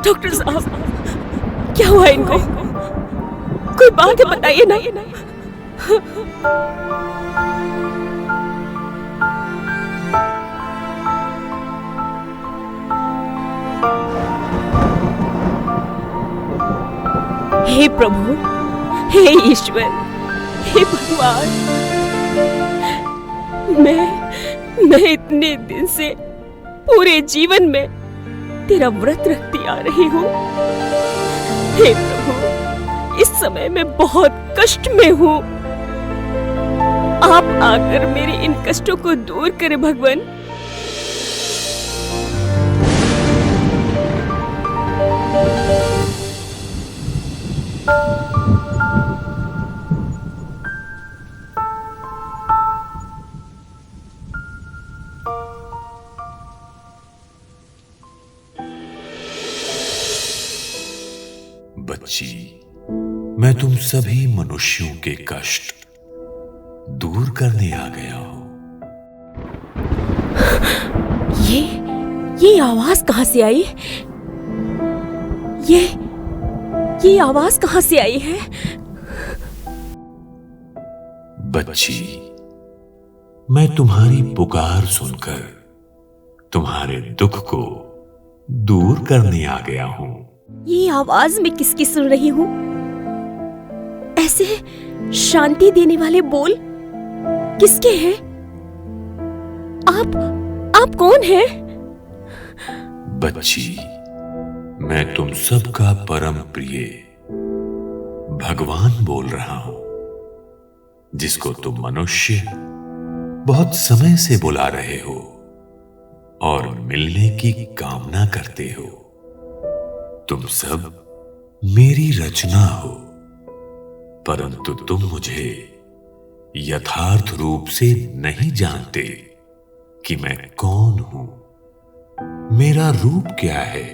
Doctor साहब, क्या हुआ इनको? कोई बात है, बताइए ना। हे प्रभु, हे ईश्वर, हे भगवान, मैं इतने दिन से पूरे जीवन में तेरा व्रत रखती आ रही हूँ। हे प्रभु, इस समय मैं बहुत कष्ट में हूँ। आप आकर मेरे इन कष्टों को दूर करें भगवान। बच्ची, मैं तुम सभी मनुष्यों के कष्ट दूर करने आ गया हूं। ये आवाज कहां से आई? ये आवाज कहां से आई है? बच्ची, मैं तुम्हारी पुकार सुनकर तुम्हारे दुख को दूर करने आ गया हूं। ये आवाज मैं किसकी सुन रही हूँ? ऐसे शांति देने वाले बोल किसके हैं? आप कौन हैं? बच्ची, मैं तुम सबका परम प्रिय भगवान बोल रहा हूं, जिसको तुम मनुष्य बहुत समय से बुला रहे हो और मिलने की कामना करते हो। तुम सब मेरी रचना हो, परंतु तुम मुझे यथार्थ रूप से नहीं जानते कि मैं कौन हूं, मेरा रूप क्या है,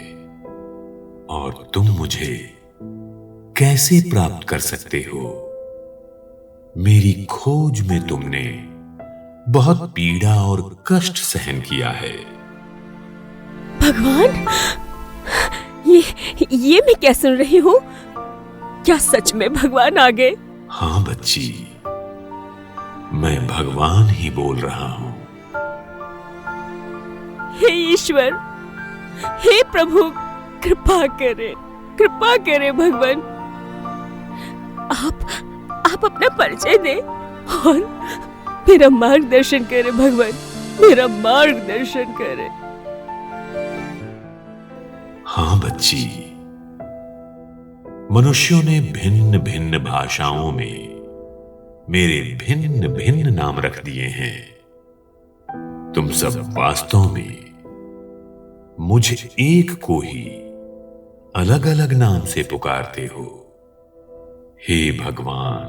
और तुम मुझे कैसे प्राप्त कर सकते हो। मेरी खोज में तुमने बहुत पीड़ा और कष्ट सहन किया है। भगवान, ये मैं क्या सुन रही हूँ? क्या सच में भगवान आ गए? हाँ बच्ची, मैं भगवान ही बोल रहा हूं। हे ईश्वर, हे प्रभु, कृपा करे भगवान। आप अपना परिचय दे और मेरा मार्गदर्शन करे भगवान, मेरा मार्गदर्शन करे। हाँ बच्ची, मनुष्यों ने भिन्न भिन्न भाषाओं में मेरे भिन्न भिन्न नाम रख दिए हैं। तुम सब वास्तव में मुझे एक को ही अलग अलग नाम से पुकारते हो। हे भगवान,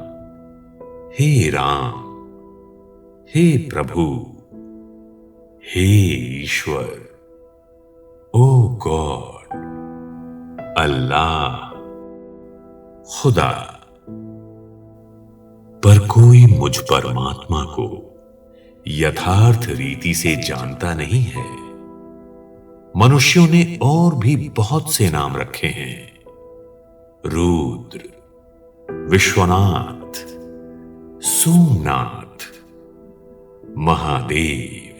हे राम, हे प्रभु, हे ईश्वर, ओ गॉड, अल्लाह, खुदा। पर कोई मुझ परमात्मा को यथार्थ रीति से जानता नहीं है। मनुष्यों ने और भी बहुत से नाम रखे हैं, रुद्र, विश्वनाथ, सोमनाथ, महादेव,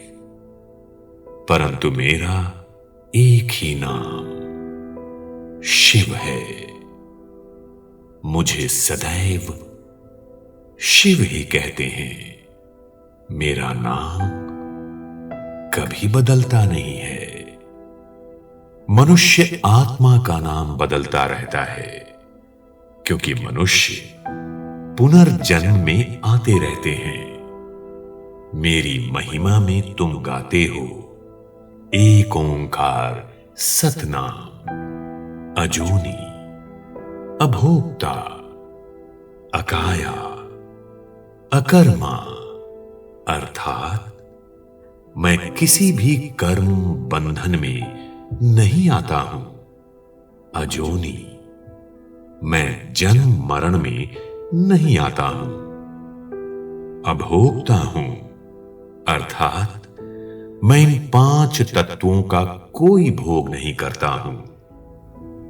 परंतु मेरा एक ही नाम शिव है। मुझे सदैव शिव ही कहते हैं। मेरा नाम कभी बदलता नहीं है। मनुष्य आत्मा का नाम बदलता रहता है, क्योंकि मनुष्य पुनर्जन्म में आते रहते हैं। मेरी महिमा में तुम गाते हो एक ओंकार सतनाम, अजूनी, अभोक्ता, अकाया, अकर्मा, अर्थात मैं किसी भी कर्म बंधन में नहीं आता हूं। अजोनी, मैं जन्म मरण में नहीं आता हूं। अभोक्ता हूं, अर्थात मैं इन 5 तत्वों का कोई भोग नहीं करता हूं।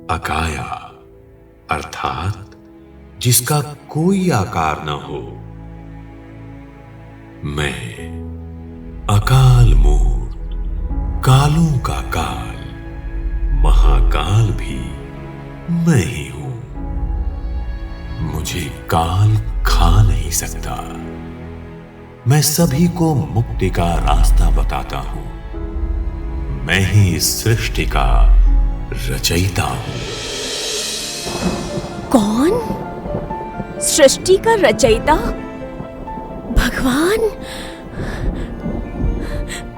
अकाया अर्थात जिसका कोई आकार न हो। मैं अकाल मूर्त, कालों का काल, महाकाल भी मैं ही हूं। मुझे काल खा नहीं सकता। मैं सभी को मुक्ति का रास्ता बताता हूं। मैं ही इस सृष्टि का रचयिता हूं। कौन? सृष्टि का रचयिता? भगवान?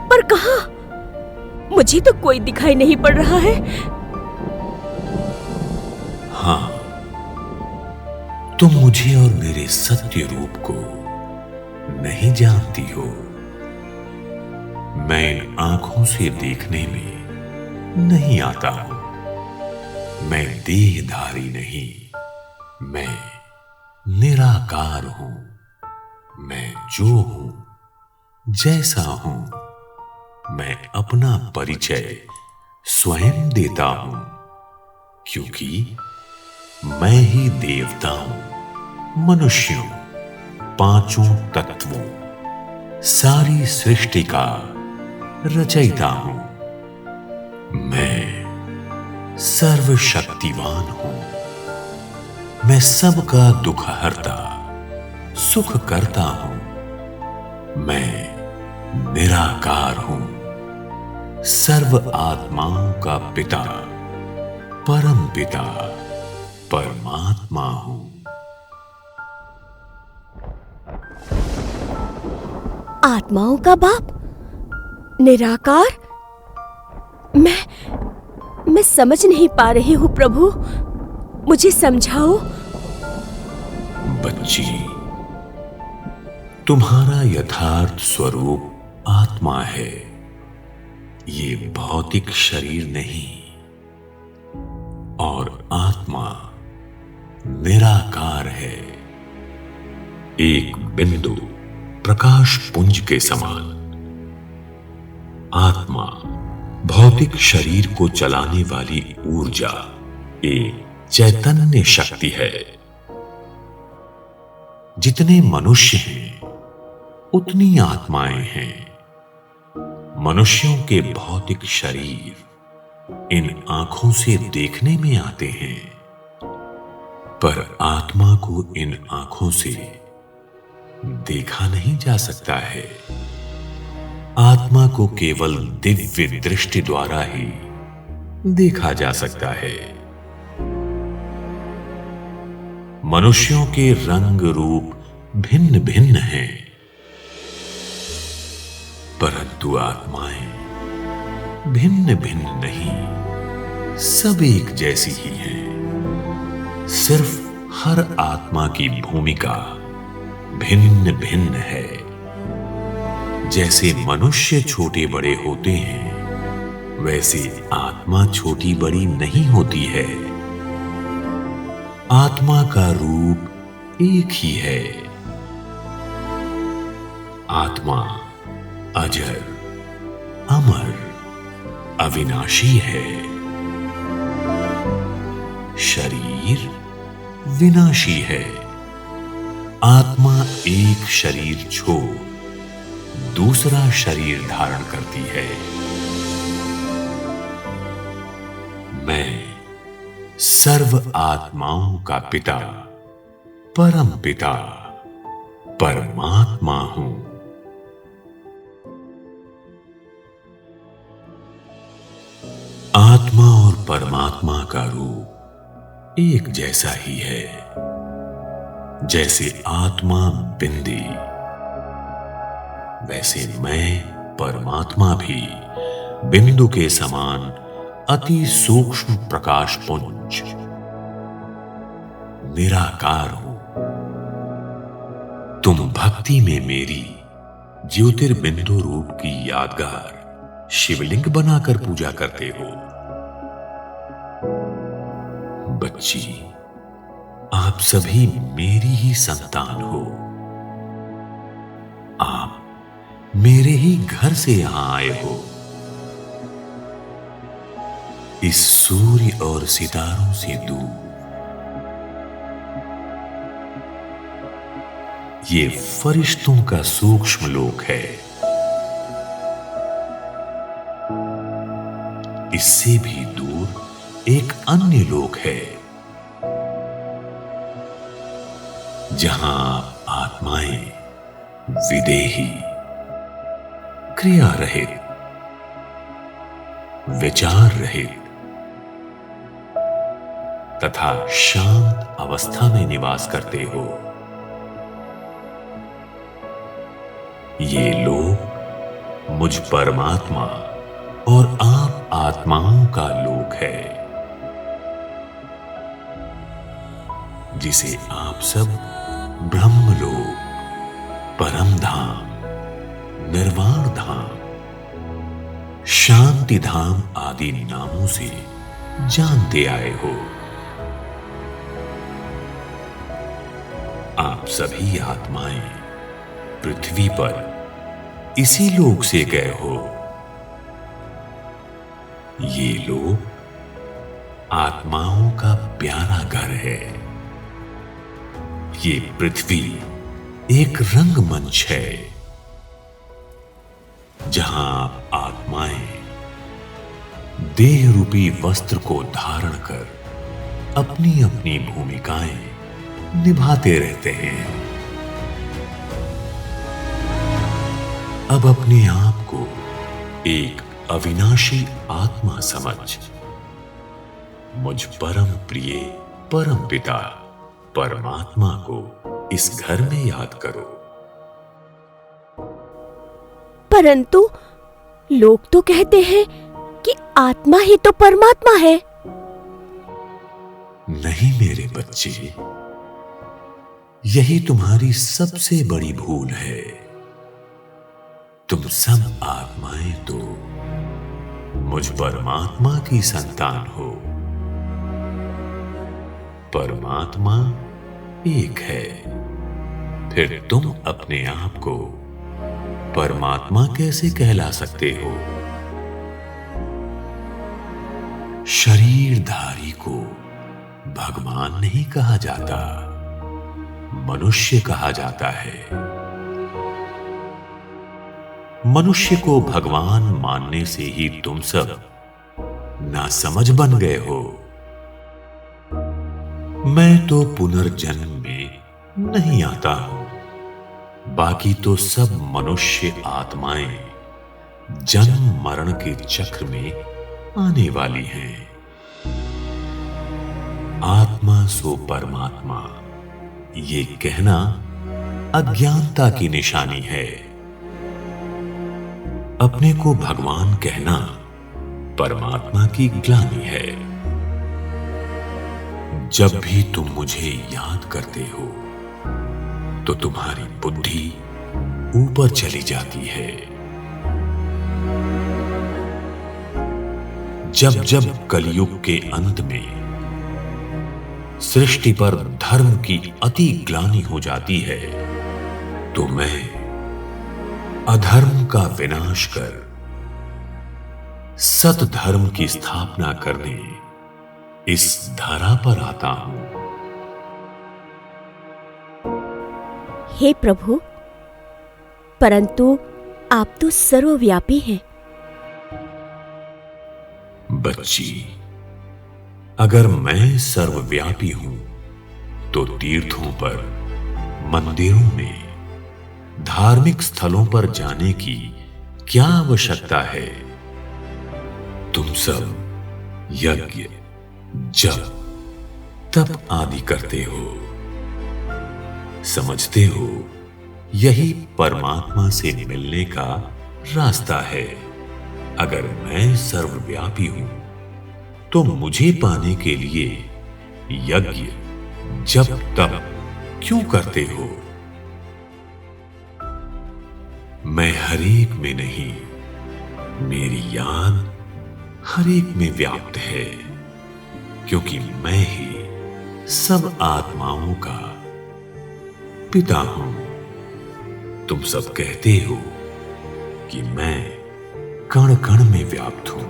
पर कहां? मुझे तो कोई दिखाई नहीं पड़ रहा है। हां, तुम मुझे और मेरे सत्य रूप को नहीं जानती हो। मैं इन आंखों से देखने में नहीं आता हूं। मैं देहधारी नहीं, मैं निराकार हूं। मैं जो हूं, जैसा हूं, मैं अपना परिचय स्वयं देता हूं, क्योंकि मैं ही देवताओं, मनुष्यों, पांचों तत्वों, सारी सृष्टि का रचयिता हूं। मैं सर्वशक्तिवान हूं। मैं सबका दुख हरता, सुख करता हूं। मैं निराकार हूं। सर्व आत्माओं का पिता, परम पिता, परमात्मा हूं। आत्माओं का बाप? निराकार? मैं समझ नहीं पा रही हूं प्रभु, मुझे समझाओ। बच्ची, तुम्हारा यथार्थ स्वरूप आत्मा है, ये भौतिक शरीर नहीं। और आत्मा निराकार है, एक बिंदु प्रकाश पुंज के समान। आत्मा भौतिक शरीर को चलाने वाली ऊर्जा, एक चैतन्य शक्ति है। जितने मनुष्य हैं, उतनी आत्माएं हैं। मनुष्यों के भौतिक शरीर इन आंखों से देखने में आते हैं, पर आत्मा को इन आंखों से देखा नहीं जा सकता है। आत्मा को केवल दिव्य दृष्टि द्वारा ही देखा जा सकता है। मनुष्यों के रंग रूप भिन्न भिन्न हैं, परंतु आत्माएं भिन्न भिन्न नहीं, सब एक जैसी ही हैं। सिर्फ हर आत्मा की भूमिका भिन्न भिन्न है। जैसे मनुष्य छोटे बड़े होते हैं, वैसे आत्मा छोटी बड़ी नहीं होती है। आत्मा का रूप एक ही है। आत्मा अजर, अमर, अविनाशी है। शरीर विनाशी है। आत्मा एक शरीर छोड़ दूसरा शरीर धारण करती है। मैं सर्व आत्माओं का पिता, परम पिता, परमात्मा हूं। आत्मा और परमात्मा का रूप एक जैसा ही है। जैसे आत्मा बिंदी, वैसे मैं परमात्मा भी बिंदु के समान अति सूक्ष्म प्रकाश पुंज निराकार हूं। तुम भक्ति में मेरी ज्योतिर्बिंदु रूप की यादगार शिवलिंग बनाकर पूजा करते हो। बच्ची, आप सभी मेरी ही संतान हो। आप मेरे ही घर से यहां आए हो। इस सूर्य और सितारों से दूर। ये फरिश्तों का सूक्ष्म लोक है। इससे भी दूर एक अन्य लोक है, जहां आत्माएं विदेही, क्रिया रहित, विचार रहित तथा शांत अवस्था में निवास करते हो। ये लोक मुझ परमात्मा और आप आत्माओं का लोक है, जिसे आप सब ब्रह्मलोक, परम धाम, निर्वाण धाम, शांति धाम आदि नामों से जानते आए हो। आप सभी आत्माएं पृथ्वी पर इसी लोक से गए हो। ये लोक आत्माओं का प्यारा घर है। ये पृथ्वी एक रंगमंच है, जहां आत्माएं देह रूपी वस्त्र को धारण कर अपनी अपनी भूमिकाएं निभाते रहते हैं। अब अपने आप को एक अविनाशी आत्मा समझ मुझ परम प्रिय परम पिता परमात्मा को इस घर में याद करो। परंतु लोग तो कहते हैं कि आत्मा ही तो परमात्मा है। नहीं मेरे बच्चे, यही तुम्हारी सबसे बड़ी भूल है। तुम सब आत्माएं तो मुझ परमात्मा की संतान हो। परमात्मा एक है, फिर तुम अपने आप को परमात्मा कैसे कहला सकते हो? शरीरधारी को भगवान नहीं कहा जाता, मनुष्य कहा जाता है। मनुष्य को भगवान मानने से ही तुम सब नासमझ बन गए हो। मैं तो पुनर्जन्म में नहीं आता हूं। बाकी तो सब मनुष्य आत्माएं जन्म मरण के चक्र में आने वाली हैं। आत्मा सो परमात्मा, ये कहना अज्ञानता की निशानी है। अपने को भगवान कहना परमात्मा की ग्लानि है। जब भी तुम मुझे याद करते हो तो तुम्हारी बुद्धि ऊपर चली जाती है। जब जब कलयुग के अंत में सृष्टि पर धर्म की अति ग्लानि हो जाती है, तो मैं अधर्म का विनाश कर सत धर्म की स्थापना करने इस धरा पर आता हूं। हे प्रभु, परंतु आप तो सर्वव्यापी हैं। बच्ची, अगर मैं सर्वव्यापी हूं तो तीर्थों पर, मंदिरों में, धार्मिक स्थलों पर जाने की क्या आवश्यकता है? तुम सब यज्ञ, जप, तप आदि करते हो। समझते हो यही परमात्मा से मिलने का रास्ता है। अगर मैं सर्वव्यापी हूं तो मुझे पाने के लिए यज्ञ, जप, तप क्यों करते हो? मैं हरेक में नहीं, मेरी याद हरेक में व्याप्त है, क्योंकि मैं ही सब आत्माओं का पिता हूं। तुम सब कहते हो कि मैं कण कण में व्याप्त हूं।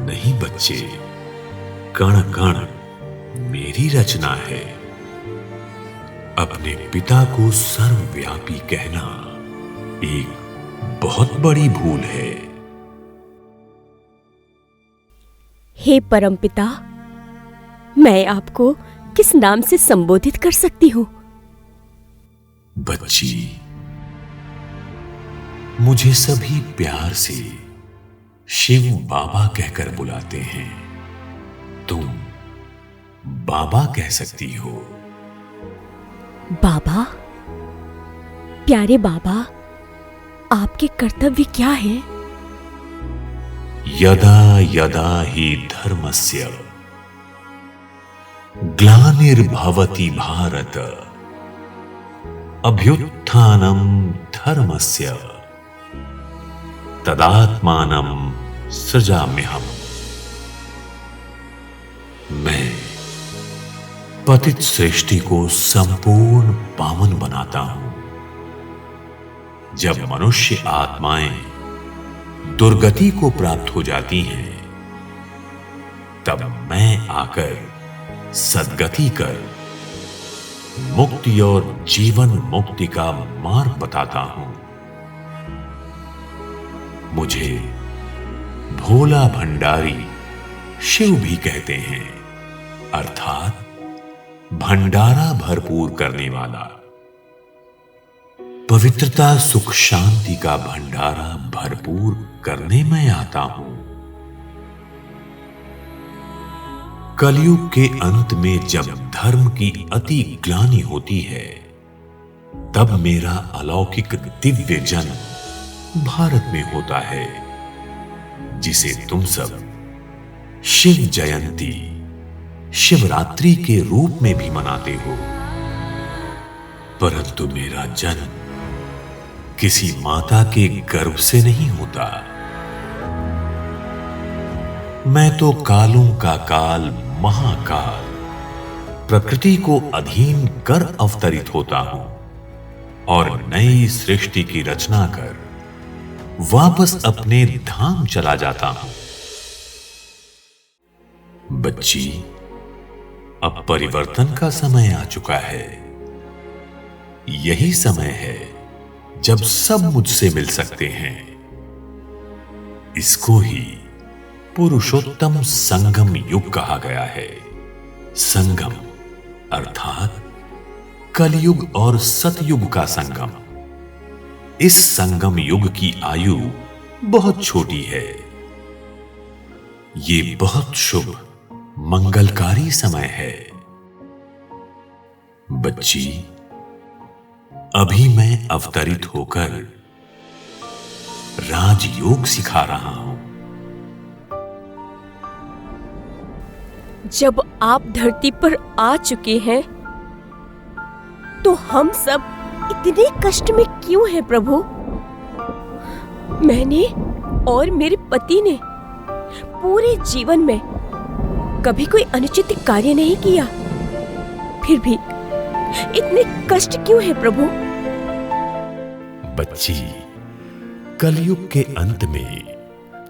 नहीं नहीं बच्चे, कण कण मेरी रचना है। अपने पिता को सर्वव्यापी कहना एक बहुत बड़ी भूल है। हे परमपिता, मैं आपको किस नाम से संबोधित कर सकती हूँ? बच्ची, मुझे सभी प्यार से शिव बाबा कहकर बुलाते हैं। तुम बाबा कह सकती हो। बाबा? प्यारे बाबा, आपके कर्तव्य क्या है? यदा यदा हि धर्मस्य ग्लानिर्भवति भारत अभ्युत्थानं धर्मस्य तदात्मानं सृजाम्यहम्। मैं पतित सृष्टि को संपूर्ण पावन बनाता हूं। जब मनुष्य आत्माएं दुर्गति को प्राप्त हो जाती हैं, तब मैं आकर सद्गति कर मुक्ति और जीवन मुक्ति का मार्ग बताता हूं। मुझे भोला भंडारी शिव भी कहते हैं, अर्थात भंडारा भरपूर करने वाला। पवित्रता सुख शांति का भंडारा भरपूर करने में आता हूं। कलयुग के अंत में जब धर्म की अति ग्लानि होती है, तब मेरा अलौकिक दिव्य जन्म भारत में होता है, जिसे तुम सब शिव जयंती, शिवरात्रि के रूप में भी मनाते हो। परंतु मेरा जन्म किसी माता के गर्भ से नहीं होता। मैं तो कालों का काल महाकाल प्रकृति को अधीन कर अवतरित होता हूं और नई सृष्टि की रचना कर वापस अपने धाम चला जाता हूं। बच्ची, अब परिवर्तन का समय आ चुका है। यही समय है जब सब मुझसे मिल सकते हैं। इसको ही पुरुषोत्तम संगम युग कहा गया है। संगम अर्थात कलयुग और सतयुग का संगम। इस संगम युग की आयु बहुत छोटी है। ये बहुत शुभ मंगलकारी समय है। बच्ची, अभी मैं अवतरित होकर राजयोग सिखा रहा हूं। जब आप धरती पर आ चुके हैं, तो हम सब इतने कष्ट में क्यों हैं प्रभु? मैंने और मेरे पति ने पूरे जीवन में कभी कोई अनुचित कार्य नहीं किया, फिर भी इतने कष्ट क्यों है प्रभु? बच्ची, कलयुग के अंत में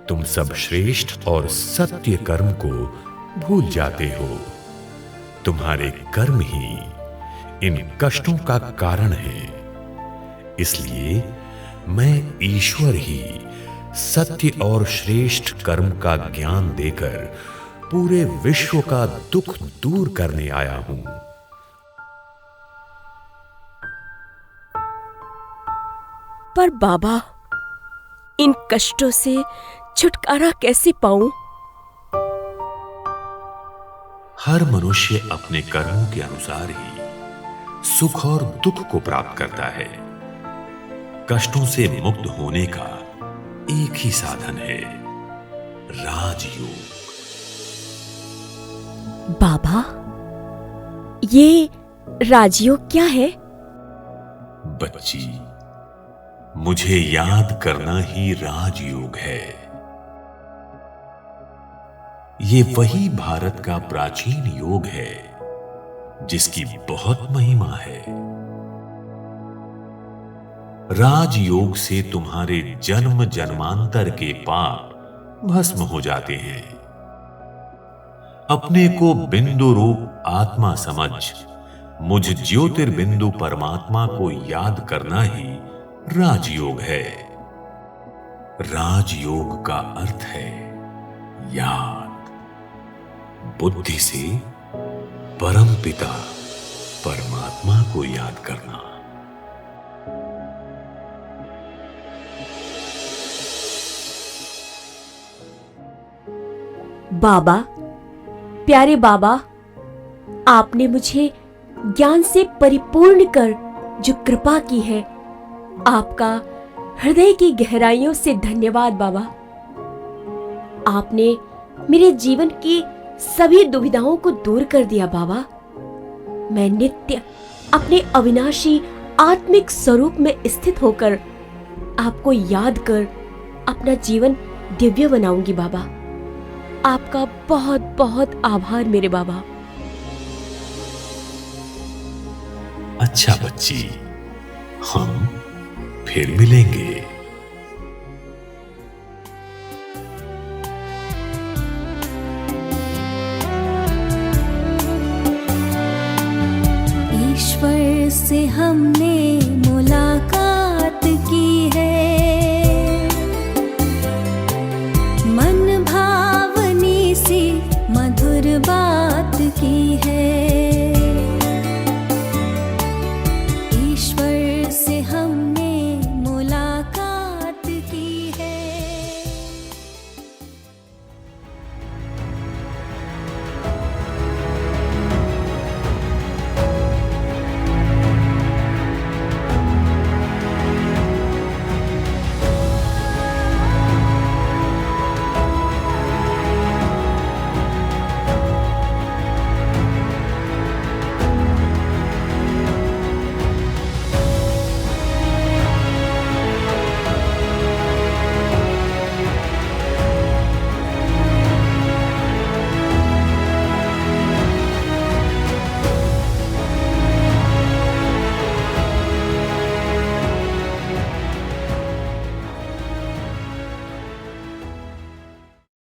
तुम सब श्रेष्ठ और सत्य कर्म को भूल जाते हो। तुम्हारे कर्म ही इन कष्टों का कारण है। इसलिए मैं ईश्वर ही सत्य और श्रेष्ठ कर्म का ज्ञान देकर पूरे विश्व का दुख दूर करने आया हूं। पर बाबा, इन कष्टों से छुटकारा कैसे पाऊं? हर मनुष्य अपने कर्मों के अनुसार ही सुख और दुख को प्राप्त करता है। कष्टों से मुक्त होने का एक ही साधन है, राजयोग। बाबा, ये राजयोग क्या है? बच्ची, मुझे याद करना ही राजयोग है। ये वही भारत का प्राचीन योग है जिसकी बहुत महिमा है। राजयोग से तुम्हारे जन्म जन्मांतर के पाप भस्म हो जाते हैं अपने को बिंदु रूप आत्मा समझ मुझ ज्योतिर्बिंदु परमात्मा को याद करना ही राजयोग है। राजयोग का अर्थ है याद। बुद्धि से परम पिता परमात्मा को याद करना। बाबा, प्यारे बाबा, आपने मुझे ज्ञान से परिपूर्ण कर जो कृपा की है, आपका हृदय की गहराइयों से धन्यवाद बाबा। आपने मेरे जीवन की सभी दुविधाओं को दूर कर दिया बाबा। मैं नित्य अपने अविनाशी आत्मिक स्वरूप में स्थित होकर आपको याद कर अपना जीवन दिव्य बनाऊंगी बाबा। आपका बहुत बहुत आभार मेरे बाबा। अच्छा बच्ची, हम फिर मिलेंगे। ईश्वर से हमने